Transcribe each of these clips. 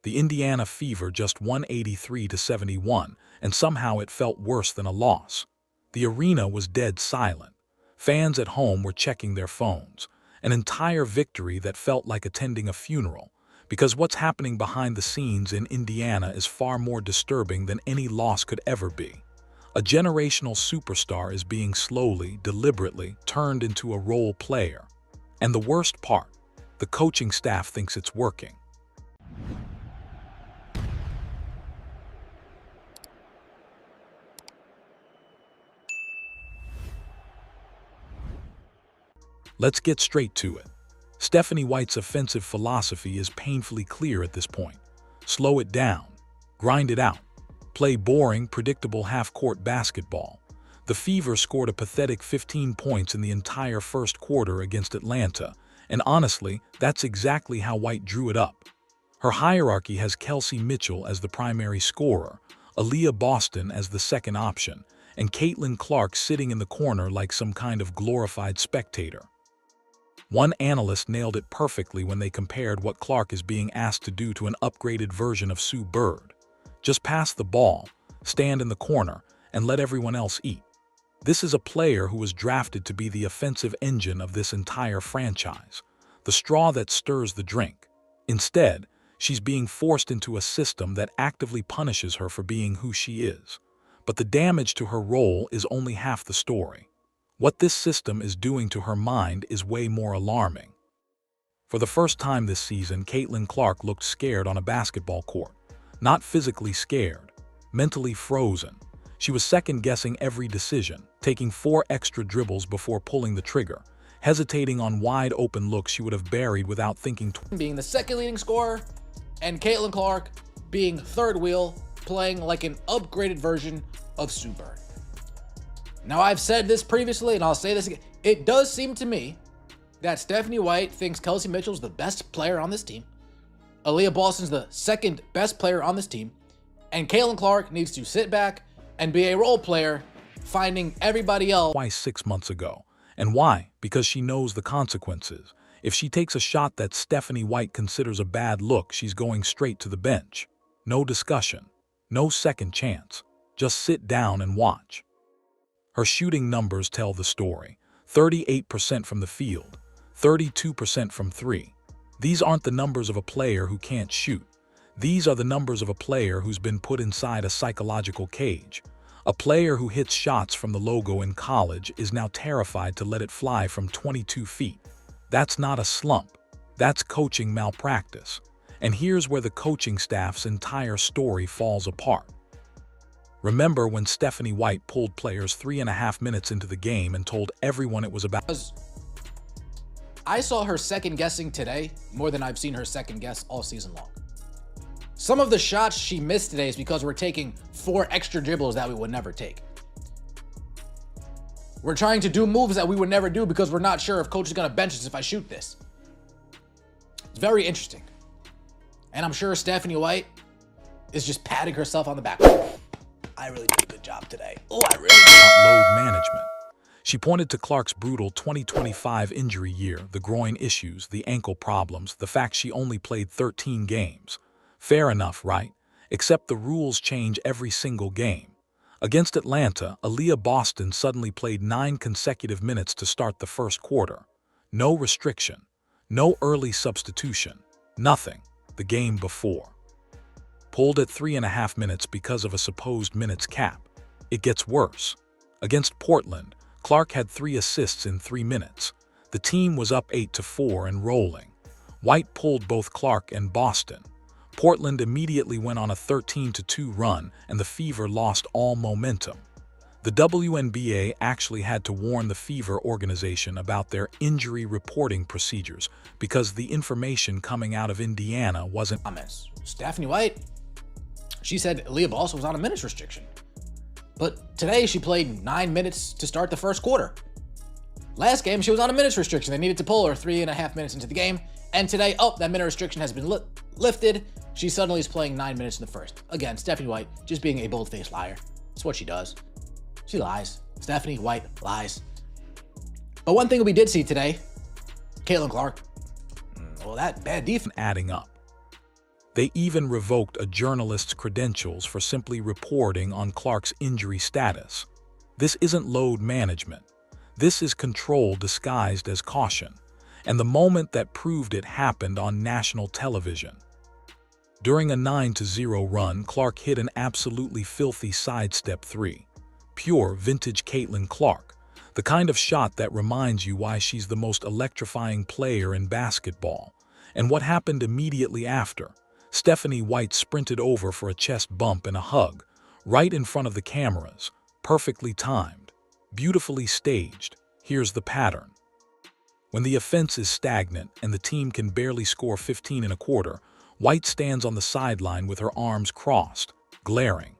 The Indiana Fever just won 83-71, and somehow it felt worse than a loss. The arena was dead silent. Fans at home were checking their phones. An entire victory that felt like attending a funeral, because what's happening behind the scenes in Indiana is far more disturbing than any loss could ever be. A generational superstar is being slowly, deliberately turned into a role player. And the worst part, the coaching staff thinks it's working. Let's get straight to it. Stephanie White's offensive philosophy is painfully clear at this point. Slow it down. Grind it out. Play boring, predictable half-court basketball. The Fever scored a pathetic 15 points in the entire first quarter against Atlanta, and honestly, that's exactly how White drew it up. Her hierarchy has Kelsey Mitchell as the primary scorer, Aliyah Boston as the second option, and Caitlin Clark sitting in the corner like some kind of glorified spectator. One analyst nailed it perfectly when they compared what Clark is being asked to do to an upgraded version of Sue Bird. Just pass the ball, stand in the corner, and let everyone else eat. This is a player who was drafted to be the offensive engine of this entire franchise, the straw that stirs the drink. Instead, she's being forced into a system that actively punishes her for being who she is. But the damage to her role is only half the story. What this system is doing to her mind is way more alarming. For the first time this season, Caitlin Clark looked scared on a basketball court. Not physically scared, mentally frozen. She was second-guessing every decision, taking 4 extra dribbles before pulling the trigger, hesitating on wide-open looks she would have buried without thinking twice. Being the second leading scorer, and Caitlin Clark being third wheel, playing like an upgraded version of Sue Bird. Now, I've said this previously, and I'll say this again. It does seem to me that Stephanie White thinks Kelsey Mitchell's the best player on this team, Aliyah Boston's the second best player on this team, and Caitlin Clark needs to sit back and be a role player, finding everybody else. Twice 6 months ago. And why? Because she knows the consequences. If she takes a shot that Stephanie White considers a bad look, she's going straight to the bench. No discussion. No second chance. Just sit down and watch. Her shooting numbers tell the story. 38% from the field, 32% from three. These aren't the numbers of a player who can't shoot. These are the numbers of a player who's been put inside a psychological cage. A player who hits shots from the logo in college is now terrified to let it fly from 22 feet. That's not a slump. That's coaching malpractice. And here's where the coaching staff's entire story falls apart. Remember when Stephanie White pulled players 3.5 minutes into the game and told everyone it was about... I saw her second guessing today more than I've seen her second guess all season long. Some of the shots she missed today is because we're taking 4 extra dribbles that we would never take. We're trying to do moves that we would never do because we're not sure if coach is going to bench us if I shoot this. It's very interesting. And I'm sure Stephanie White is just patting herself on the back. I really did a good job today. Oh, I really did. Load management. She pointed to Clark's brutal 2025 injury year, the groin issues, the ankle problems, the fact she only played 13 games. Fair enough, right? Except the rules change every single game. Against Atlanta, Aliyah Boston suddenly played 9 consecutive minutes to start the first quarter. No restriction. No early substitution. Nothing. The game before. Pulled at 3.5 minutes because of a supposed minutes cap. It gets worse. Against Portland, Clark had 3 assists in 3 minutes. The team was up 8-4 and rolling. White pulled both Clark and Boston. Portland immediately went on a 13-2 run, and the Fever lost all momentum. The WNBA actually had to warn the Fever organization about their injury reporting procedures because the information coming out of Indiana wasn't... Stephanie White, she said Aliyah Boston was on a minutes restriction. But today she played 9 minutes to start the first quarter. Last game, she was on a minutes restriction. They needed to pull her 3.5 minutes into the game. And today, that minute restriction has been lifted. She suddenly is playing 9 minutes in the first. Again, Stephanie White just being a bold-faced liar. That's what she does. She lies. Stephanie White lies. But one thing we did see today, Caitlin Clark, well, that bad defense adding up. They even revoked a journalist's credentials for simply reporting on Clark's injury status. This isn't load management. This is control disguised as caution, and the moment that proved it happened on national television. During a 9-0 run, Clark hit an absolutely filthy sidestep three. Pure vintage Caitlin Clark, the kind of shot that reminds you why she's the most electrifying player in basketball. And what happened immediately after? Stephanie White sprinted over for a chest bump and a hug, right in front of the cameras, perfectly timed, beautifully staged. Here's the pattern. When the offense is stagnant and the team can barely score 15 and a quarter, White stands on the sideline with her arms crossed, glaring.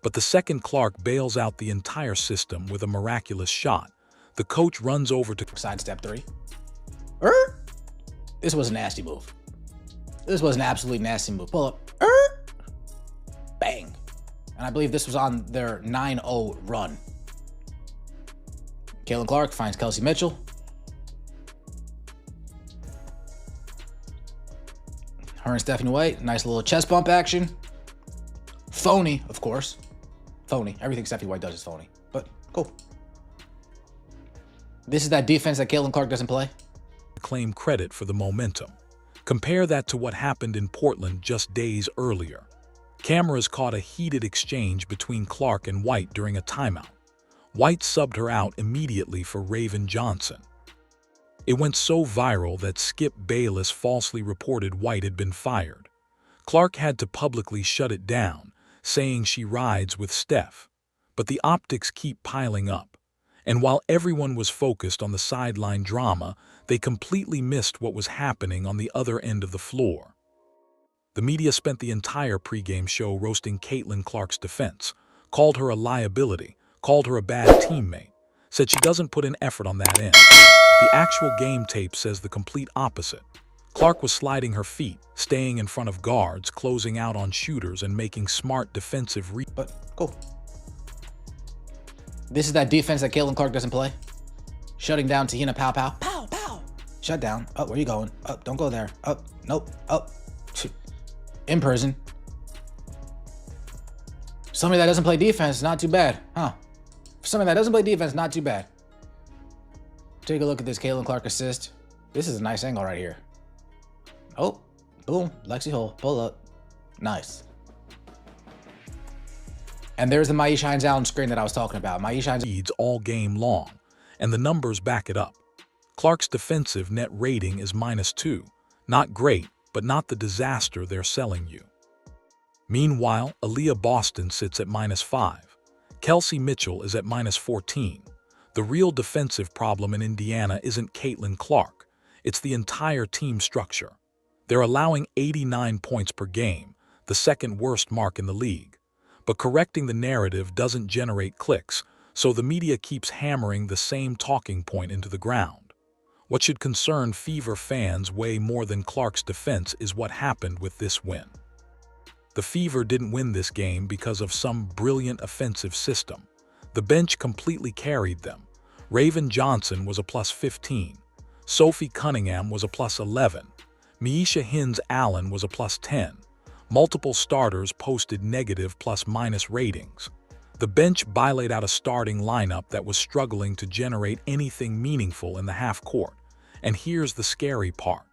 But the second Clark bails out the entire system with a miraculous shot, the coach runs over to sidestep three. This was a nasty move. This was an absolutely nasty move. Pull up. Bang. And I believe this was on their 9-0 run. Caitlin Clark finds Kelsey Mitchell. Her and Stephanie White, nice little chest bump action. Phony, of course. Phony. Everything Stephanie White does is phony. But cool. This is that defense that Caitlin Clark doesn't play. Claim credit for the momentum. Compare that to what happened in Portland just days earlier. Cameras caught a heated exchange between Clark and White during a timeout. White subbed her out immediately for Raven Johnson. It went so viral that Skip Bayless falsely reported White had been fired. Clark had to publicly shut it down, saying she rides with Steph. But the optics keep piling up. And while everyone was focused on the sideline drama, they completely missed what was happening on the other end of the floor. The media spent the entire pregame show roasting Caitlin Clark's defense, called her a liability, called her a bad teammate, said she doesn't put in effort on that end. The actual game tape says the complete opposite. Clark was sliding her feet, staying in front of guards, closing out on shooters, and making smart defensive But cool. This is that defense that Caitlin Clark doesn't play. Shutting down Tahina Pow Pow. Pow, pow. Shut down. Oh, where you going? Oh, don't go there. Oh, nope. Oh, in prison. Somebody that doesn't play defense, not too bad, huh? For somebody that doesn't play defense, not too bad. Take a look at this Caitlin Clark assist. This is a nice angle right here. Oh, boom. Lexi Hole. Pull up. Nice. And there's the Maisha Hines-Allen screen that I was talking about. Maisha Hines leads all game long, and the numbers back it up. Clark's defensive net rating is -2. Not great, but not the disaster they're selling you. Meanwhile, Aliyah Boston sits at -5. Kelsey Mitchell is at -14. The real defensive problem in Indiana isn't Caitlin Clark. It's the entire team structure. They're allowing 89 points per game, the second worst mark in the league. But correcting the narrative doesn't generate clicks, so the media keeps hammering the same talking point into the ground. What should concern Fever fans way more than Clark's defense is what happened with this win. The Fever didn't win this game because of some brilliant offensive system. The bench completely carried them. Raven Johnson was a +15. Sophie Cunningham was a +11. Maisha Hines-Allen was a +10. Multiple starters posted negative +- ratings. The bench laid out a starting lineup that was struggling to generate anything meaningful in the half court. And here's the scary part.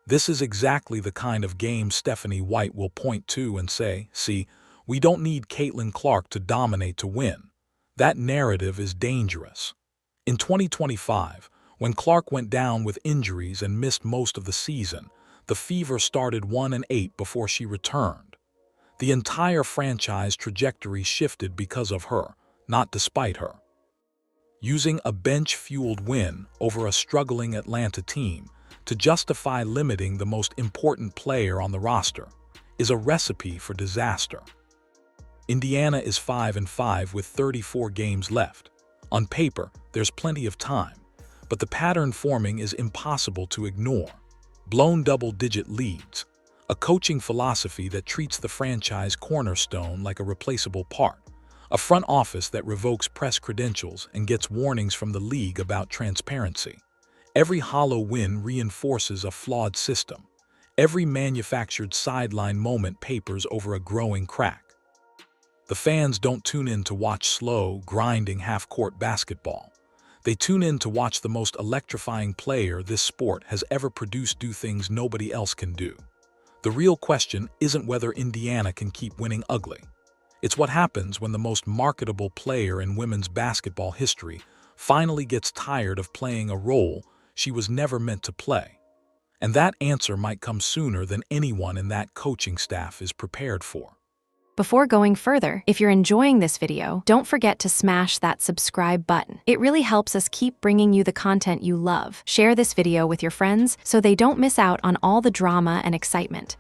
This is exactly the kind of game Stephanie White will point to and say, see, we don't need Caitlin Clark to dominate to win. That narrative is dangerous. In 2025, when Clark went down with injuries and missed most of the season, the Fever started 1-8 before she returned. The entire franchise trajectory shifted because of her, not despite her. Using a bench-fueled win over a struggling Atlanta team to justify limiting the most important player on the roster is a recipe for disaster. Indiana is 5-5 with 34 games left. On paper, there's plenty of time, but the pattern forming is impossible to ignore. Blown double-digit leads, a coaching philosophy that treats the franchise cornerstone like a replaceable part, a front office that revokes press credentials and gets warnings from the league about transparency. Every hollow win reinforces a flawed system. Every manufactured sideline moment papers over a growing crack. The fans don't tune in to watch slow, grinding half-court basketball. They tune in to watch the most electrifying player this sport has ever produced do things nobody else can do. The real question isn't whether Indiana can keep winning ugly. It's what happens when the most marketable player in women's basketball history finally gets tired of playing a role she was never meant to play. And that answer might come sooner than anyone in that coaching staff is prepared for. Before going further, if you're enjoying this video, don't forget to smash that subscribe button. It really helps us keep bringing you the content you love. Share this video with your friends so they don't miss out on all the drama and excitement.